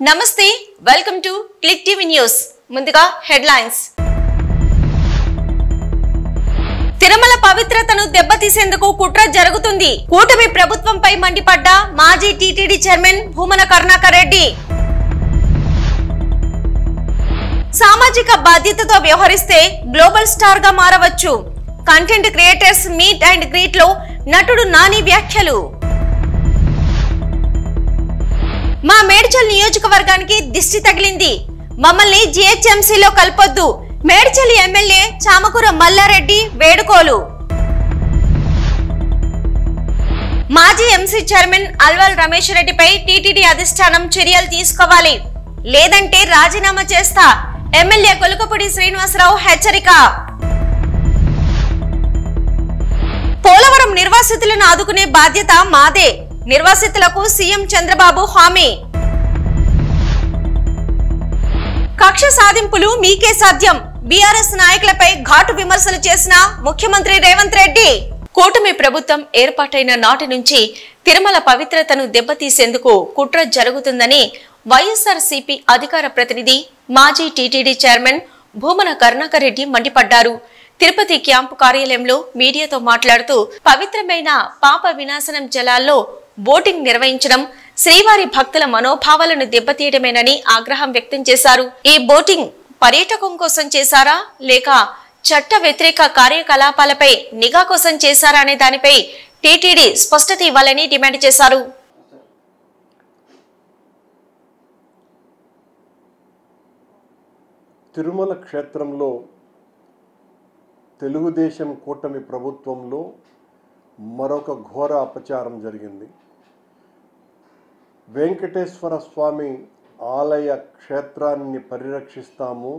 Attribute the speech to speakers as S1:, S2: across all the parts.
S1: నమస్తే, welcome to click TV news. ముందుగా headlines. Tirumala పవిత్రతను దెబ్బతీసేందుకు కుట్ర జరుగుతుంది. కూటమి ప్రభుత్వంపై మండిపడ్డ మాజీ టీటీడీ చైర్మన్ భూమన కరుణాకర్ రెడ్డి. సామాజిక బాధ్యతతో వ్యవహరిస్తే గ్లోబల్ స్టార్ గా మారవచ్చు. Content creators meet and greet లో నటుడు నాని వ్యాఖ్యలు. మా మేడ్చల్ నియోజకవర్గానికి దిష్టి తగిలింది. మమ్మల్ని జీహెచ్ఎంసీలో కలపొద్దు. మేడ్చల్ ఎమ్మెల్యే చామకూర మల్లారెడ్డి వేడుకోలు. మాజీ ఎంసీ చైర్మన్ అల్వాల్ రమేష్ రెడ్డిపై టీటీడీ అధిష్టానం చర్యలు తీసుకోవాలి, లేదంటే రాజీనామా చేస్తా. ఎమ్మెల్యే కొలుకపూడి శ్రీనివాసరావు హెచ్చరిక. పోలవరం నిర్వాసితులను ఆదుకునే బాధ్యత మాదే. నిర్వాసితులకు సీఎం చంద్రబాబు హామీ. కక్ష సాధింపులు మీకే సాధ్యం. బీఆర్ఎస్ నాయకులపై ఘాటు విమర్శలు చేసిన ముఖ్యమంత్రి రేవంత్ రెడ్డి. కూటమి ప్రభుత్వం ఏర్పాటైన నాటి నుంచి తిరుమల పవిత్రతను దెబ్బతీసేందుకు కుట్ర జరుగుతుందని వైఎస్ఆర్సీపీ అధికార ప్రతినిధి మాజీ టీటీడీ చైర్మన్ భూమన కరుణాకర్ రెడ్డి మండిపడ్డారు. తిరుపతి క్యాంపు కార్యాలయంలో మీడియాతో మాట్లాడుతూ పవిత్రమైన పాప వినాశనం జలాల్లో బోటింగ్ నిర్వహించడం శ్రీవారి భక్తుల మనోభావాలను దెబ్బతీయడమేనని ఆగ్రహం వ్యక్తం చేశారు. ఈ బోటింగ్ పర్యాటకం కోసం చేశారా, లేక చట్ట వ్యతిరేక కార్యకలాపాలపై నిఘా కోసం చేశారా అనే దానిపై టీటీడీ స్పష్టత ఇవ్వాలని డిమాండ్ చేశారు.
S2: తిరుమల క్షేత్రంలో తెలుగుదేశం కూటమి ప్రభుత్వంలో మరొక ఘోర అపచారం జరిగింది. వెంకటేశ్వర స్వామి ఆలయ క్షేత్రాన్ని పరిరక్షిస్తాము,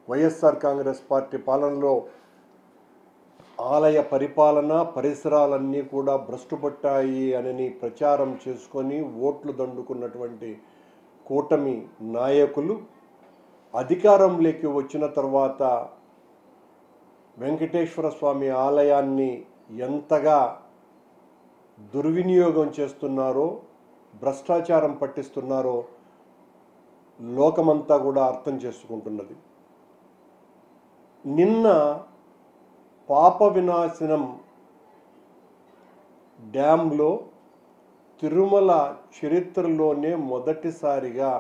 S2: వైఎస్ఆర్ కాంగ్రెస్ పార్టీ పాలనలో ఆలయ పరిపాలన పరిసరాలన్నీ కూడా భ్రష్టుపట్టాయి అని ప్రచారం చేసుకొని ఓట్లు దండుకున్నటువంటి కూటమి నాయకులు అధికారంలోకి వచ్చిన తర్వాత వెంకటేశ్వర స్వామి ఆలయాన్ని ఎంతగా దుర్వినియోగం చేస్తున్నారో, భ్రష్టాచారం పట్టిస్తున్నారో లోకమంతా కూడా అర్థం చేసుకుంటున్నది. నిన్న పాప వినాశనం డ్యాంలో తిరుమల చరిత్రలోనే మొదటిసారిగా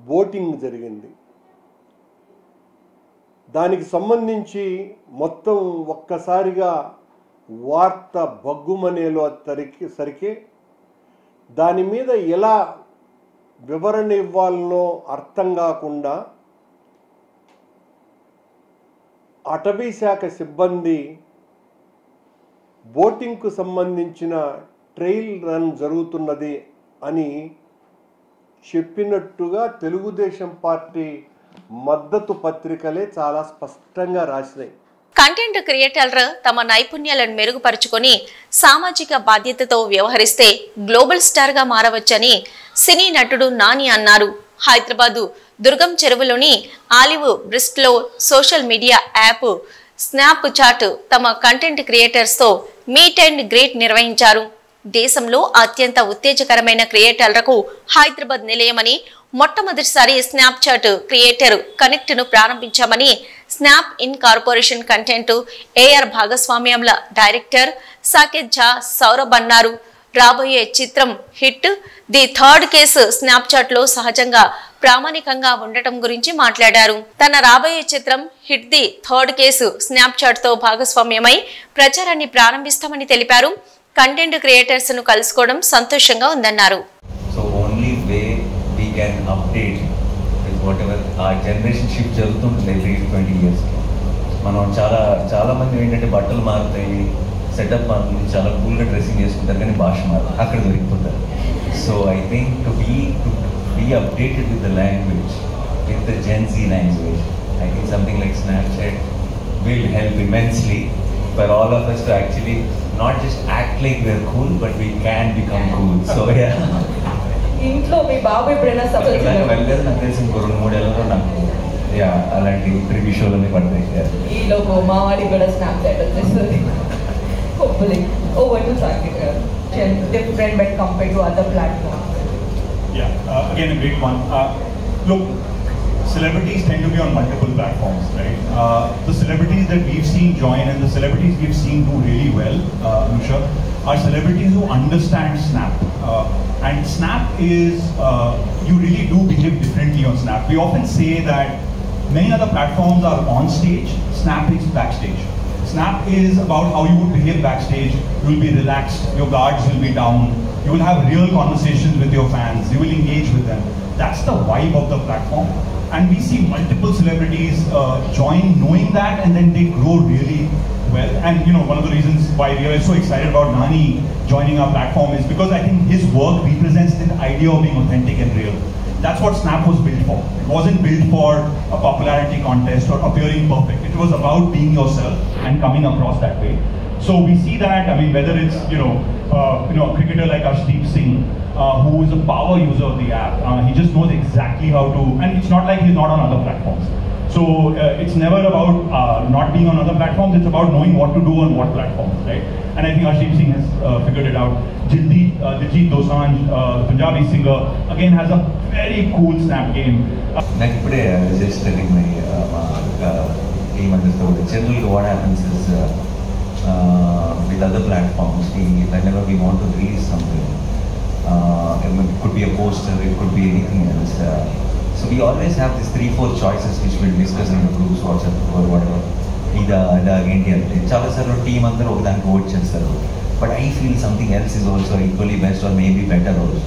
S2: బోటింగ్ జరిగింది. దానికి సంబంధించి మొత్తం ఒక్కసారిగా వార్త బగ్గుమనేలో సరికి దాని మీద ఎలా వివరణ ఇవ్వాలనో అర్థం కాకుండా అటవీ శాఖ సిబ్బంది బోటింగ్కు సంబంధించిన ట్రయల్ రన్ జరుగుతున్నది అని చెప్పినట్టుగా తెలుగుదేశం పార్టీ మద్దతు పత్రికలే చాలా స్పష్టంగా రాసినాయి.
S1: కంటెంట్ క్రియేటర్లు తమ నైపుణ్యాలను మెరుగుపరుచుకొని సామాజిక బాధ్యతతో వ్యవహరిస్తే గ్లోబల్ స్టార్ గా మారవచ్చని సినీ నటుడు నాని అన్నారు. హైదరాబాదు దుర్గం చెరువులోని ఆలివ్ బ్రిస్ట్ లో social media app Snapchat తమ కంటెంట్ క్రియేటర్స్ తో మీట్ అండ్ గ్రీట్ నిర్వహించారు. దేశంలో అత్యంత ఉత్తేజకరమైన క్రియేటర్లకు హైదరాబాద్ నిలయమని మొట్టమొదటిసారి స్నాప్ చాట్ క్రియేటర్ కనెక్ట్ ను ప్రారంభించామని Snap Inc corporation content AR భాగస్వామ్యంల డైరెక్టర్ సాకేత్ ఝా సౌరభ్ అన్నారు. రాబోయే చిత్రం hit the third case Snapchat లో సహజంగా ప్రామాణికంగా ఉండటం గురించి మాట్లాడారు. తన రాబోయే చిత్రం hit the third case Snapchat తో భాగస్వామ్యమై ప్రచారాన్ని ప్రారంభిస్తామని తెలిపారు. కంటెంట్ క్రియేటర్స్ ను కలుసుకోవడం సంతోషంగా ఉందన్నారు.
S3: update with whatever our generation shift జరుగుతుంటుంది every 20 years. మనం చాలా మంది ఏంటంటే బట్టలు మారుతాయి, సెటప్ మారుతుంది, చాలా కూల్గా డ్రెస్సింగ్ చేసుకుంటారు, కానీ భాష మారుతుంది, అక్కడ దొరికిపోతారు. So I think to be updated with the language, with the Gen Z language, I think something like Snapchat will help immensely for all of us to actually not just act like we're cool, but we can become cool. So yeah.
S4: ఇంట్లో మీ బాబు ఎప్పుడైనా
S3: వెళ్ళలేదు, నాకు తెలిసి ఇంకో 2-3 ఏళ్ళలో నాకు అలాంటి preview షోలన్నీ పడతాయి.
S4: ఈ లోపు మావాడి కూడా స్నాప్చాట్ వచ్చేస్తుంది. hopefully over to Saket, different but compared to other platforms.
S5: Yeah, again a great one. Look, celebrities tend to be on multiple platforms, right? The celebrities that we've seen join and the celebrities we've seen do really well, Anusha, are celebrities who understand Snap. And Snap is, you really do behave differently on Snap. We often say that many other platforms are on stage, Snap is backstage. Snap is about how you would behave backstage. You will be relaxed, your guards will be down, you will have real conversations with your fans, you will engage with them. That's the vibe of the platform. And we see multiple celebrities join knowing that, and then they grow really well. And you know, one of the reasons why we are so excited about Nani joining our platform is because I think his work represents the idea of being authentic and real. That's what Snap was built for. It wasn't built for a popularity contest or appearing perfect. It was about being yourself and coming across that way. So we see that, I mean, whether it's, a cricketer like Arshdeep Singh, who is a power user of the app. He just knows exactly how to, and it's not like he's not on other platforms. So it's never about not being on other platforms, it's about knowing what to do on what platforms, right? And I think Arshdeep Singh has figured it out. Diljit Dosanjh, the Punjabi singer, again has a very cool Snap game.
S3: Like today, I was just telling my team at the store, generally what happens is with other platforms, whenever we want to release something, it could be a poster, it could be anything else. So we always have these 3-4 choices which we'll discuss in the groups, WhatsApp or whatever. Chala sir team andar oka vote chesaru. But I feel something else is also equally best or maybe better also.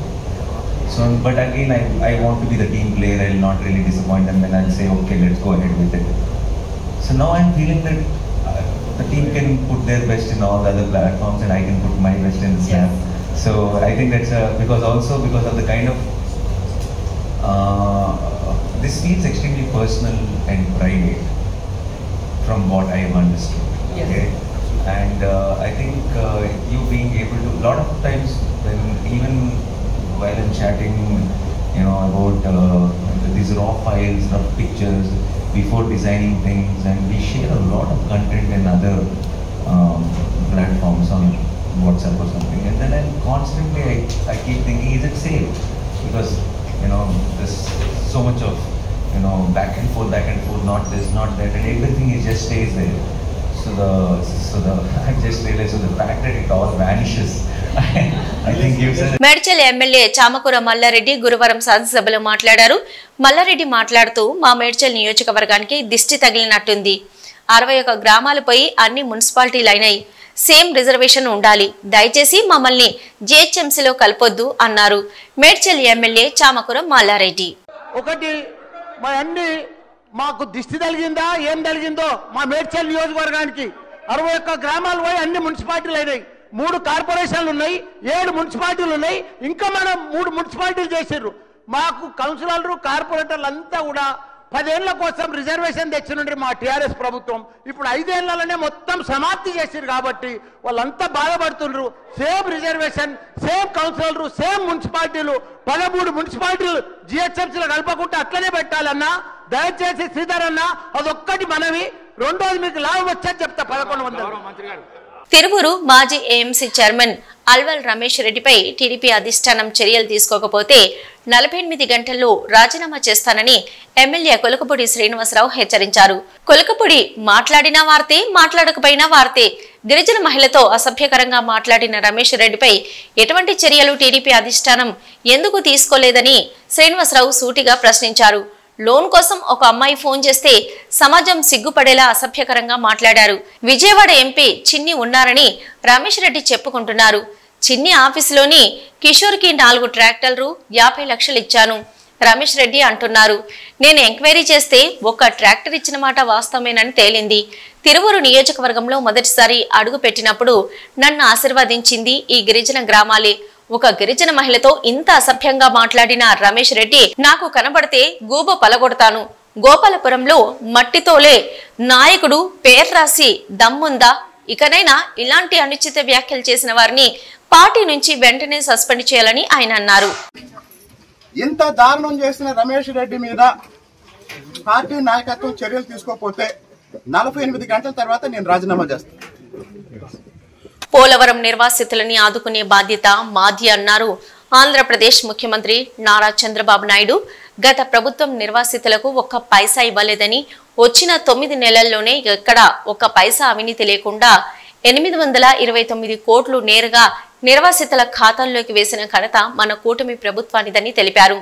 S3: So, but again, I want to be the team player. I will not really disappoint them when I'll say, okay, let's go ahead with it. So now I'm feeling that the team can put their best in all the other platforms and I can put my best in Snap. So I think that's because of the kind of this feels extremely personal and private from what I have understood.
S4: Yes.
S3: Okay? And I think you being able to, a lot of times when even while I'm chatting, about these raw files, rough pictures before designing things, and we share a lot of content in other platforms on WhatsApp or something, and then I'm constantly I keep thinking, is it safe? Because there's so much of back and forth, not this, not that, and everything just stays there. So I just realized, so the fact that it all vanishes, I think gives us.
S1: Medchal MLA Chamakura Malla Reddy గురువారం శాసనసభలో మాట్లాడారు. మల్లారెడ్డి మాట్లాడుతూ మా మేడ్చల్ నియోజకవర్గానికి దిష్టి తగిలినట్టుంది. 61 గ్రామాలపై అన్ని మున్సిపాలిటీలైనాయి. Same reservation ఉండాలి. దయచేసి మమ్మల్ని జిహెచ్ఎంసీలో కలపొద్దు అన్నారు. మేడ్చల్ ఎమ్మెల్యే చామకూర మల్లారెడ్డి.
S6: ఒకటి మా అన్ని మాకు దిష్టి తగిలిందా ఏం తగిలిందో మా మేడ్చల్ నియోజకవర్గానికి 61 గ్రామాలు పోయి అన్ని మున్సిపాలిటీలు అయినాయి. 3 కార్పొరేషన్లు ఉన్నాయి, 7 మున్సిపాలిటీలు ఉన్నాయి. ఇంకా మనం 3 మున్సిపాలిటీలు చేసిర్రు. మాకు కౌన్సిలర్లు కార్పొరేటర్లు అంతా కూడా 10 ఏళ్ల కోసం రిజర్వేషన్ తెచ్చినండి మా టీఆర్ఎస్ ప్రభుత్వం. ఇప్పుడు 5 ఏళ్లలోనే మొత్తం సమాప్తి చేసిరు కాబట్టి వాళ్ళంతా బాధపడుతుండ్రు. సేమ్ రిజర్వేషన్, సేమ్ కౌన్సిలర్లు, సేమ్ మున్సిపాలిటీలు, 13 మున్సిపాలిటీలు జిహెచ్ఎంసీలో కలపకుండా అట్లనే పెట్టాలన్నా. దయచేసి శ్రీధర్ అన్న అదొక్కటి మనవి. రెండోది మీకు లాభం వచ్చని చెప్తా 1100.
S1: తిరువురు మాజీ ఏఎంసీ చైర్మన్ అల్వల్ రమేష్ రెడ్డిపై టీడీపీ అధిష్టానం చర్యలు తీసుకోకపోతే 48 గంటల్లో రాజీనామా చేస్తానని ఎమ్మెల్యే కొలకపూడి శ్రీనివాసరావు హెచ్చరించారు. కొలకపూడి మాట్లాడినా వార్తే, మాట్లాడకపోయినా వార్తే. గిరిజన మహిళతో అసభ్యకరంగా మాట్లాడిన రమేష్ రెడ్డిపై ఎటువంటి చర్యలు టీడీపీ అధిష్టానం ఎందుకు తీసుకోలేదని శ్రీనివాసరావు సూటిగా ప్రశ్నించారు. లోన్ కోసం ఒక అమ్మాయి ఫోన్ చేస్తే సమాజం సిగ్గుపడేలా అసభ్యకరంగా మాట్లాడారు. విజయవాడ ఎంపీ చిన్ని ఉన్నారని రమేష్ రెడ్డి చెప్పుకుంటున్నారు. చిన్ని ఆఫీసులోని కిషోర్కి 4 ట్రాక్టర్లు 50 లక్షలు ఇచ్చాను రమేష్ రెడ్డి అంటున్నారు. నేను ఎంక్వైరీ చేస్తే 1 ట్రాక్టర్ ఇచ్చిన మాట వాస్తవమేనని తేలింది. తిరువురు నియోజకవర్గంలో మొదటిసారి అడుగు పెట్టినప్పుడు నన్ను ఆశీర్వదించింది ఈ గిరిజన గ్రామాలే. ఒక గిరిజన మహిళతో ఇంత అసభ్యంగా మాట్లాడిన రమేష్ రెడ్డి నాకు కనబడితే గూబ పలగొడతాను. గోపాలపురంలో మట్టితోలే నాయకుడు పేరు రాసి దమ్ముందా? ఇకనైనా ఇలాంటి అనుచిత వ్యాఖ్యలు చేసిన వారిని పార్టీ నుంచి వెంటనే సస్పెండ్ చేయాలని ఆయన అన్నారు.
S7: ఇంత దారుణం చేసిన రమేష్ రెడ్డి మీద పార్టీ నాయకత్వం చర్యలు తీసుకోకపోతే 48 గంటల తర్వాత నేను రాజీనామా చేస్తాను.
S1: పోలవరం నిర్వాసితులని ఆదుకునే బాధ్యత మాది అన్నారు. ఆంధ్రప్రదేశ్ ముఖ్యమంత్రి నారా చంద్రబాబు నాయుడు గత ప్రభుత్వం నిర్వాసితులకు ఒక్క పైసా ఇవ్వలేదని, వచ్చిన 9 నెలల్లోనే ఎక్కడ ఒక్క పైసా అవినీతి లేకుండా 829 కోట్లు నేరుగా నిర్వాసితుల ఖాతాల్లోకి వేసిన ఘనత మన కూటమి ప్రభుత్వానిదని తెలిపారు.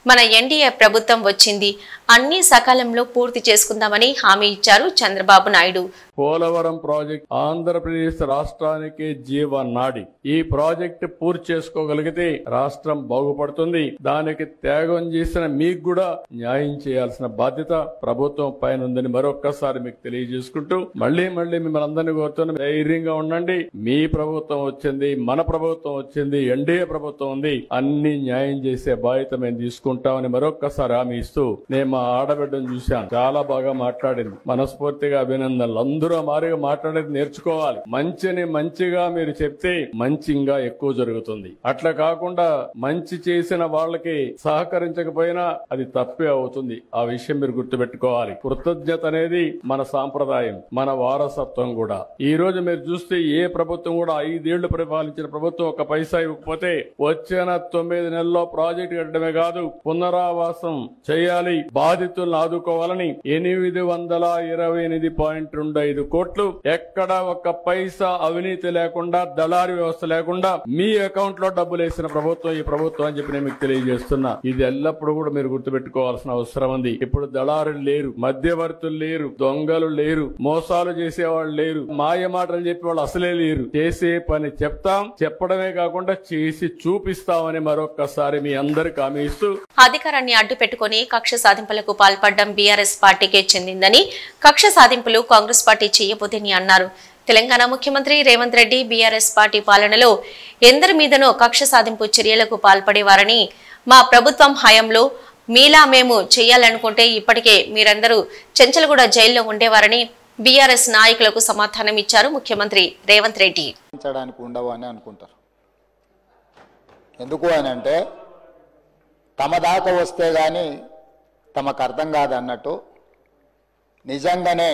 S1: మన ఎన్డీఏ ప్రభుత్వం వచ్చింది, అన్ని సకాలంలో పూర్తి చేసుకుందామని హామీ ఇచ్చారు చంద్రబాబు నాయుడు.
S8: పోలవరం ప్రాజెక్ట్ ఆంధ్రప్రదేశ్ రాష్ట్రానికి జీవనాడి. ఈ ప్రాజెక్ట్ పూర్తి చేసుకోగలిగితే రాష్ట్రం బాగుపడుతుంది. దానికి త్యాగం చేసిన మీకు కూడా న్యాయం చేయాల్సిన బాధ్యత ప్రభుత్వం పైన ఉందని మరొక్కసారి మీకు తెలియజేసుకుంటూ మళ్లీ మిమ్మల్ని అందరినీ కోరుతున్న ధైర్యంగా ఉండండి. మీ ప్రభుత్వం వచ్చింది, మన ప్రభుత్వం వచ్చింది, ఎన్డీఏ ప్రభుత్వం ఉంది. అన్ని న్యాయం చేసే బాధ్యత మేము తీసుకుంటామని మరొక్కసారి హామీ ఇస్తూ, నేను మా ఆడబిడ్డను చూశాను, చాలా బాగా మాట్లాడింది. మనస్ఫూర్తిగా అభినందనలు. అందరూ మారిగా మాట్లాడేది నేర్చుకోవాలి. మంచిని మంచిగా మీరు చెప్తే మంచిగా ఎక్కువ జరుగుతుంది. అట్లా కాకుండా మంచి చేసిన వాళ్ళకి సహకరించకపోయినా అది తప్పే అవుతుంది. ఆ విషయం మీరు గుర్తుపెట్టుకోవాలి. కృతజ్ఞత అనేది మన సాంప్రదాయం, మన వారసత్వం కూడా. ఈ రోజు మీరు చూస్తే ఏ ప్రభుత్వం కూడా 5 ఏళ్లు పరిపాలించిన ప్రభుత్వం ఒక పైసా ఇవ్వకపోతే వచ్చిన 9 నెలల్లో ప్రాజెక్టు కట్టడమే కాదు, పునరావాసం చేయాలి, బాధితులను ఆదుకోవాలని 828.25 కోట్లు ఎక్కడ ఒక్క పైసా అవినీతి లేకుండా, దళారీ వ్యవస్థ లేకుండా మీ అకౌంట్ లో డబ్బులు వేసిన ప్రభుత్వం ఈ ప్రభుత్వం అని చెప్పి నేను మీకు తెలియజేస్తున్నా. ఇది ఎల్లప్పుడూ కూడా మీరు గుర్తుపెట్టుకోవాల్సిన అవసరం ఉంది. ఇప్పుడు దళారులు లేరు, మధ్యవర్తులు లేరు, దొంగలు లేరు, మోసాలు చేసేవాళ్ళు లేరు, మాయ మాటలు చెప్పేవాళ్ళు అసలే లేరు. చేసే పని చెప్తాం, చెప్పడమే కాకుండా చేసి చూపిస్తామని మరొక్కసారి మీ అందరికి హామీ ఇస్తూ,
S1: అధికారాన్ని అడ్డు పెట్టుకుని కక్ష సాధింపులకు పాల్పడడం బీఆర్ఎస్ పార్టీకే చెందిందని, కక్ష సాధింపులు కాంగ్రెస్ పార్టీ చేయబోదని అన్నారు. తెలంగాణ ముఖ్యమంత్రి రేవంత్ రెడ్డి బీఆర్ఎస్ పార్టీ పాలనలో ఎందరి మీదనో కక్ష సాధింపు చర్యలకు పాల్పడేవారని, మా ప్రభుత్వం హయాంలో మీలా మేము చేయాలనుకుంటే ఇప్పటికే మీరందరూ చెంచలగూడ జైల్లో ఉండేవారని బీఆర్ఎస్ నాయకులకు సమాధానం ఇచ్చారు ముఖ్యమంత్రి రేవంత్ రెడ్డి.
S9: ఉండవు అని అనుకుంటారు. ఎందుకు అని అంటే తమ దాకా వస్తే గాని తమకు అర్థం కాదు అన్నట్టు నిజంగానే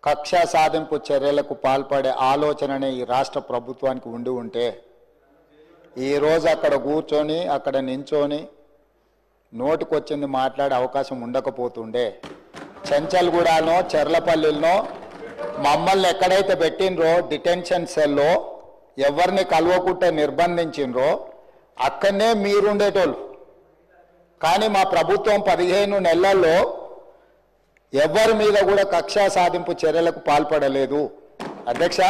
S9: కక్ష సాధింపు చర్యలకు పాల్పడే ఆలోచననే ఈ రాష్ట్ర ప్రభుత్వానికి ఉండి ఉంటే ఈరోజు అక్కడ కూర్చొని అక్కడ నించొని నోటికొచ్చింది మాట్లాడే అవకాశం ఉండకపోతుండే. చెంచల్గూడలో చెర్లపల్లిలో మమ్మల్ని ఎక్కడైతే పెట్టినరో డిటెన్షన్ సెల్లో ఎవరిని కలవకుంటే నిర్బంధించినరో అక్కడనే మీరుండేటోళ్ళు. కానీ మా ప్రభుత్వం 15 నెలల్లో ఎవరి మీద కూడా కక్షా సాధింపు చర్యలకు పాల్పడలేదు. అధ్యక్ష,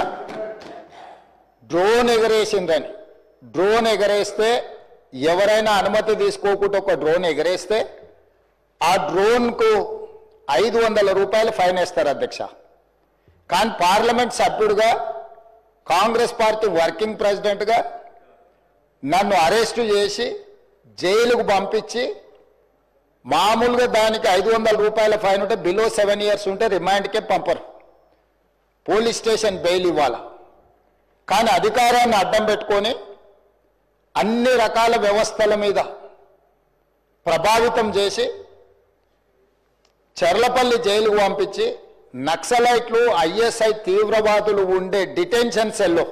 S9: డ్రోన్ ఎగరేసిందని, డ్రోన్ ఎగరేస్తే ఎవరైనా అనుమతి తీసుకోకుండా ఒక డ్రోన్ ఎగరేస్తే ఆ డ్రోన్కు 500 రూపాయలు ఫైన్ వేస్తారు అధ్యక్ష. కానీ పార్లమెంట్ సభ్యుడిగా, కాంగ్రెస్ పార్టీ వర్కింగ్ ప్రెసిడెంట్గా నన్ను అరెస్టు చేసి జైలుకు పంపించి మామూలుగా దానికి 500 రూపాయల ఫైన్ ఉంటే బిలో 7 years ఉంటే రిమాండ్కే పంపరు, పోలీస్ స్టేషన్ బెయిల్ ఇవ్వాలి. కానీ అధికారాన్ని అడ్డం పెట్టుకొని అన్ని రకాల వ్యవస్థల మీద ప్రభావితం చేసి చెర్లపల్లి జైలుకు పంపించి నక్సలైట్లు, ఐఎస్ఐ తీవ్రవాదులు ఉండే డిటెన్షన్ సెల్లో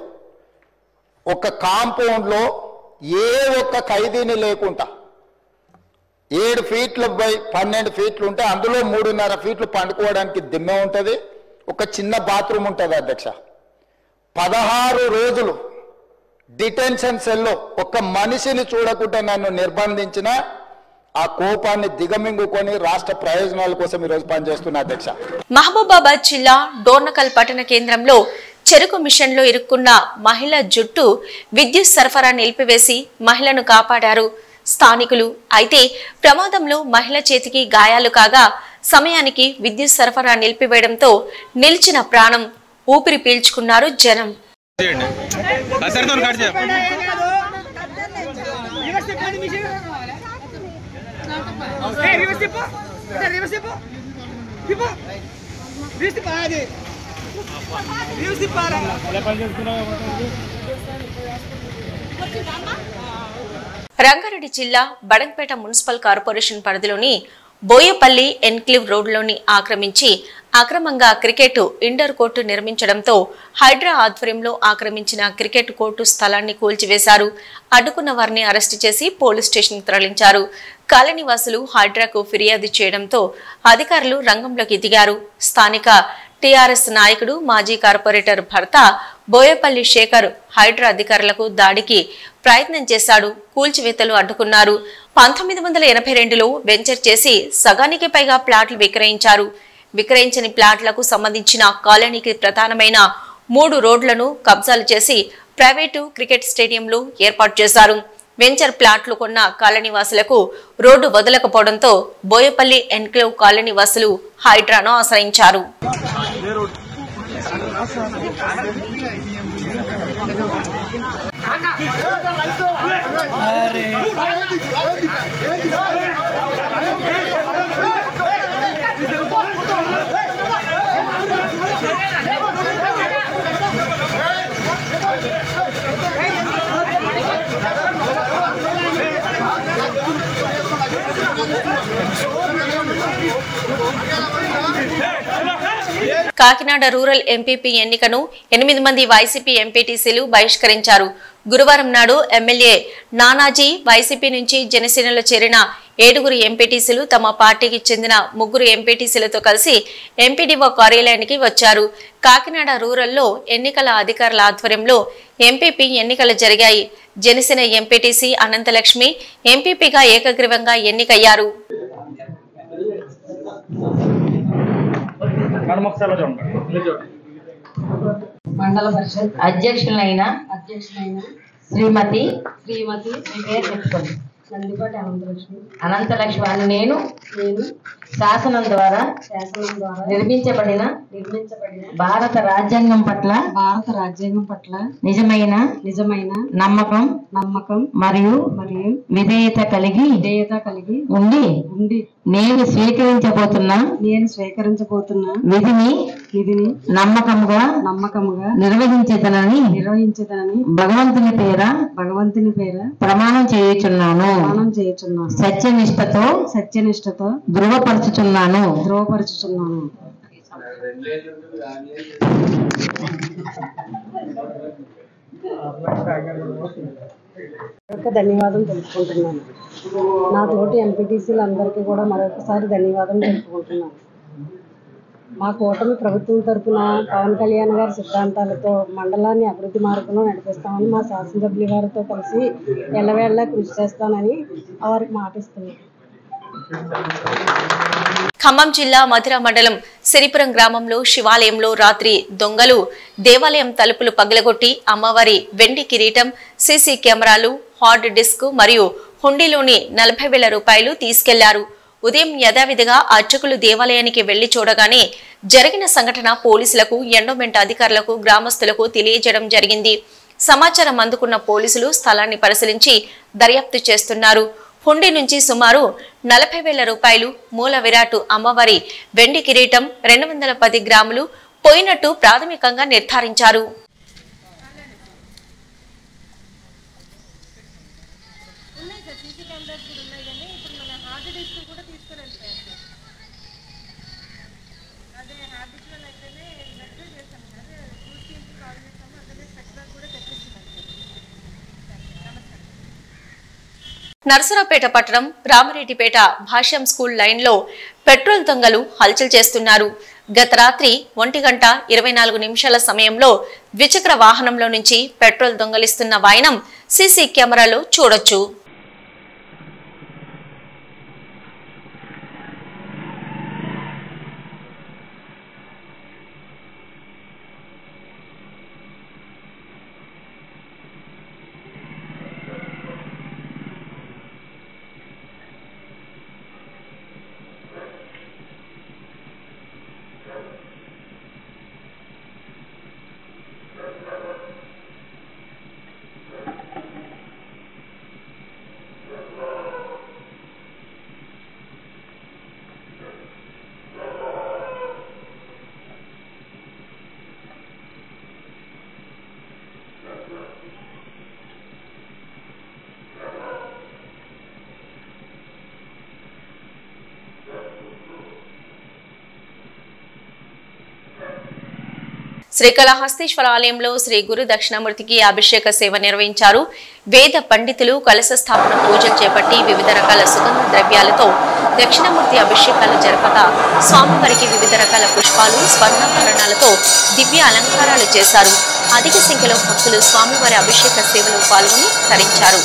S9: ఒక కాంపౌండ్లో ఏ ఒక్క ఖైదీని లేకుండా 7 ఫీట్ల బై 12 ఫీట్లు ఉంటే అందులో 3.5 ఫీట్లు పండుకోవడానికి దిమ్మె ఉంటుంది, ఒక చిన్న బాత్రూమ్ ఉంటుంది అధ్యక్ష. 16 రోజులు డిటెన్షన్ సెల్లో ఒక్క మనిషిని చూడకుండా నన్ను నిర్బంధించిన ఆ కోపాన్ని దిగమింగుకొని రాష్ట్ర ప్రయోజనాల కోసం ఈరోజు పనిచేస్తున్నా అధ్యక్ష.
S1: మహబూబాబాద్ జిల్లా డోర్నకల్ పట్టణ కేంద్రంలో చెరుకు మిషన్లో ఇరుక్కున్న మహిళ జుట్టు విద్యుత్ సరఫరా నిలిపివేసి మహిళను కాపాడారు స్థానికులు. అయితే ప్రమాదంలో మహిళ చేతికి గాయాలు కాగా సమయానికి విద్యుత్ సరఫరా నిలిపివేయడంతో నిలిచిన ప్రాణం ఊపిరి పీల్చుకున్నారు జనం. రంగారెడ్డి జిల్లా బడంపేట మున్సిపల్ కార్పొరేషన్ పరిధిలోని బోయపల్లి ఎన్క్లేవ్ రోడ్లోని ఆక్రమించి అక్రమంగా క్రికెట్ ఇండోర్ కోర్టు నిర్మించడంతో హైడ్రా ఆధ్వర్యంలో ఆక్రమించిన క్రికెట్ కోర్టు స్థలాన్ని కూల్చివేశారు. అడ్డుకున్న వారిని అరెస్టు చేసి పోలీస్ స్టేషన్కు తరలించారు. కాలనీవాసులు హైడ్రాకు ఫిర్యాదు చేయడంతో అధికారులు రంగంలోకి దిగారు. స్థానిక టీఆర్ఎస్ నాయకుడు మాజీ కార్పొరేటర్ భర్త బోయపల్లి శేఖర్ హైడ్రా అధికారులకు దాడికి ప్రయత్నం చేశాడు. కూల్చివేతలు అడ్డుకున్నారు. 1982లో వెంచర్ చేసి సగానికి పైగా ప్లాట్లు విక్రయించారు. విక్రయించని ప్లాట్లకు సంబంధించిన కాలనీకి ప్రధానమైన 3 రోడ్లను కబ్జాలు చేసి ప్రైవేటు క్రికెట్ స్టేడియంలు ఏర్పాటు చేశారు. వెంచర్ ప్లాట్లు కొన్న కాలనీవాసులకు రోడ్డు వదలకపోవడంతో బోయపల్లి ఎన్క్లేవ్ కాలనీవాసులు హైడ్రాను ఆశ్రయించారు. కాకినాడ రూరల్ ఎంపీపీ ఎన్నికను 8 మంది వైసీపీ ఎంపీటీసీలు బహిష్కరించారు. గురువారం నాడు ఎమ్మెల్యే నానాజీ వైసీపీ నుంచి జనసేనలో చేరిన 7 ఎంపీటీసీలు తమ పార్టీకి చెందిన 3 ఎంపీటీసీలతో కలిసి ఎంపీడీఓ కార్యాలయానికి వచ్చారు. కాకినాడ రూరల్లో ఎన్నికల అధికారుల ఆధ్వర్యంలో ఎంపీపీ ఎన్నికలు జరిగాయి. జనసేన ఎంపీటీసీ అనంతలక్ష్మి ఎంపీపీగా ఏకగ్రీవంగా ఎన్నికయ్యారు.
S10: మండల పరిషత్ అధ్యక్షులైన శ్రీమతి నందిపాటి అనంతలక్ష్మి అని నేను శాసనం ద్వారా నిర్మించబడిన భారత రాజ్యాంగం పట్ల నిజమైన నమ్మకం మరియు విధేయత కలిగి ఉండి నేను స్వీకరించబోతున్న విధిని నమ్మకముగా నిర్వహించేదనని భగవంతుని పేర ప్రమాణం చేయుచున్నాను. సత్యనిష్టతో ధృవపరచుచున్నాను.
S11: ధన్యవాదం తెలుపుకుంటున్నాను. నా తోటి ఎంపీటీసీలందరికీ కూడా మరొకసారి ధన్యవాదం తెలుపుకుంటున్నాను. మా కూటమి ప్రభుత్వం తరఫున పవన్ కళ్యాణ్ గారి సిద్ధాంతాలతో మండలాన్ని అభివృద్ధి మార్గంలో నడిపిస్తామని మా శాసనసభ్యుల గారితో కలిసి ఎల్లవేళలా కృషి చేస్తానని వారికి మాటిస్తున్నాను.
S1: ఖమ్మం జిల్లా మధిర మండలం సిరిపురం గ్రామంలో శివాలయంలో రాత్రి దొంగలు దేవాలయం తలుపులు పగలగొట్టి అమ్మవారి వెండి కిరీటం, సీసీ కెమెరాలు, హార్డ్ డిస్క్ మరియు హుండీలోని 40,000 రూపాయలు తీసుకెళ్లారు. ఉదయం యథావిధిగా అర్చకులు దేవాలయానికి వెళ్లి చూడగానే జరిగిన సంఘటన పోలీసులకు, ఎండోమెంట్ అధికారులకు, గ్రామస్తులకు తెలియజేయడం జరిగింది. సమాచారం అందుకున్న పోలీసులు స్థలాన్ని పరిశీలించి దర్యాప్తు చేస్తున్నారు. హుండీ నుంచి సుమారు 40,000 రూపాయలు, మూల విరాటు అమ్మవారి వెండి కిరీటం 210 గ్రాములు పోయినట్టు ప్రాథమికంగా నిర్ధారించారు. నర్సరావుపేట పట్టణం రామిరెడ్డిపేట భాష్యం స్కూల్ లైన్లో పెట్రోల్ దొంగలు హల్చల్ చేస్తున్నారు. గత రాత్రి 1:24 సమయంలో ద్విచక్ర వాహనంలో నుంచి పెట్రోల్ దొంగలిస్తున్న వాయనం సీసీ కెమెరాలో చూడొచ్చు. శ్రీకాళహస్తీశ్వర ఆలయంలో శ్రీ గురు దక్షిణామూర్తికి అభిషేక సేవ నిర్వహించారు. వేద పండితులు కలశ స్థాపన పూజలు చేపట్టి వివిధ రకాల సుగంధ ద్రవ్యాలతో దక్షిణామూర్తి అభిషేకాలు జరపగా స్వామివారికి వివిధ రకాల పుష్పాలు స్వర్ణాభరణాలతో దివ్య అలంకారాలు చేశారు. అధిక సంఖ్యలో భక్తులు స్వామివారి అభిషేక సేవలో పాల్గొని తరించారు.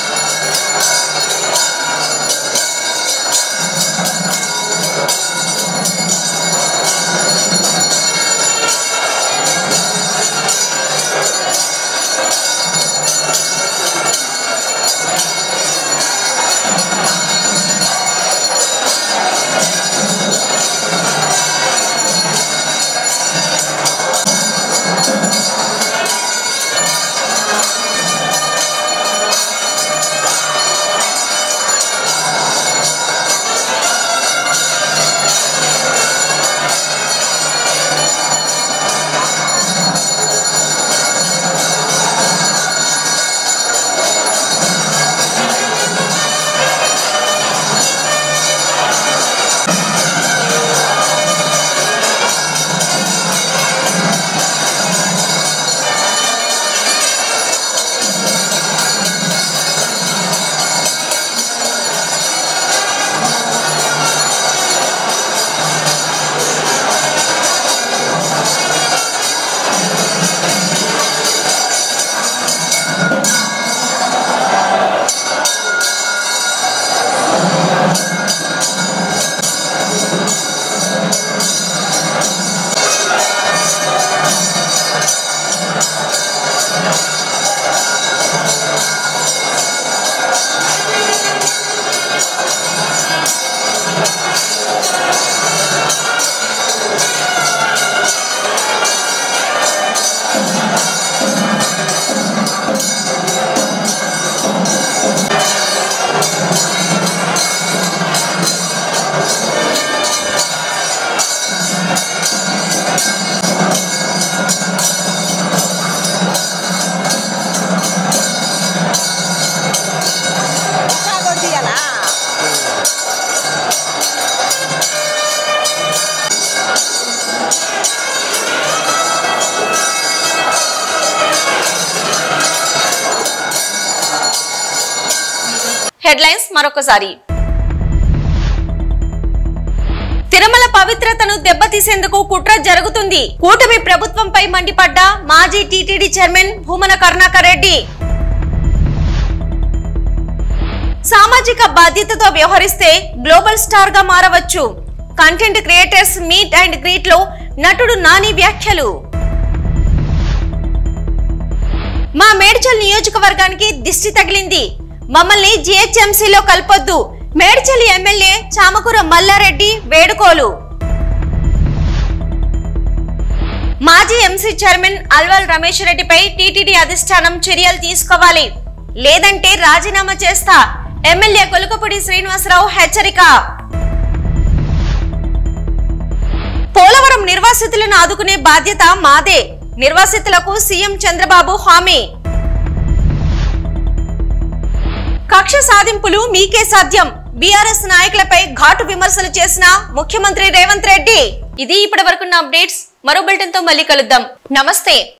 S1: హెడ్లైన్స్ మరొకసారి. తిరుమల పవిత్రతను దెబ్బతీసేందుకు కుట్ర జరుగుతుంది. కూటమి ప్రభుత్వంపై మండిపడ్డ మాజీ టీటీడీ చైర్మన్ భూమన కరుణాకర్ రెడ్డి. సామాజిక బాధ్యతతో వ్యవహరిస్తే గ్లోబల్ స్టార్ గా మారవచ్చు. Content creators meet and greet లో నటుడు నాని వ్యాఖ్యలు. మా మేడ్చల్ నియోజకవర్గానికి దిష్టి తగిలింది. మమ్మల్ని జీహెచ్ఎంసీలో కల్పొద్దు. మేడ్చల్ ఎమ్మెల్యే చామకూర మల్లారెడ్డి వేడుకోలు. మాజీ ఎంసీ చైర్మన్ అల్వల్ రమేష్ రెడ్డిపై టీటీడీ అధిష్టానం చర్యలు తీసుకోవాలి, లేదంటే రాజీనామా చేస్తా. ఎమ్మెల్యే కొలుకపూడి శ్రీనివాసరావు హెచ్చరిక. పోలవరం నిర్వాసితులను ఆదుకునే బాధ్యత మాదే. నిర్వాసితులకు సీఎం చంద్రబాబు హామీ. కక్ష సాధింపులు మీకే సాధ్యం. బీఆర్ఎస్ నాయకులపై ఘాటు విమర్శలు చేసిన ముఖ్యమంత్రి రేవంత్ రెడ్డి. ఇది ఇప్పటి వరకున్న అప్డేట్స్. మరో బులెటిన్ తో మళ్ళీ కలుద్దాం. నమస్తే.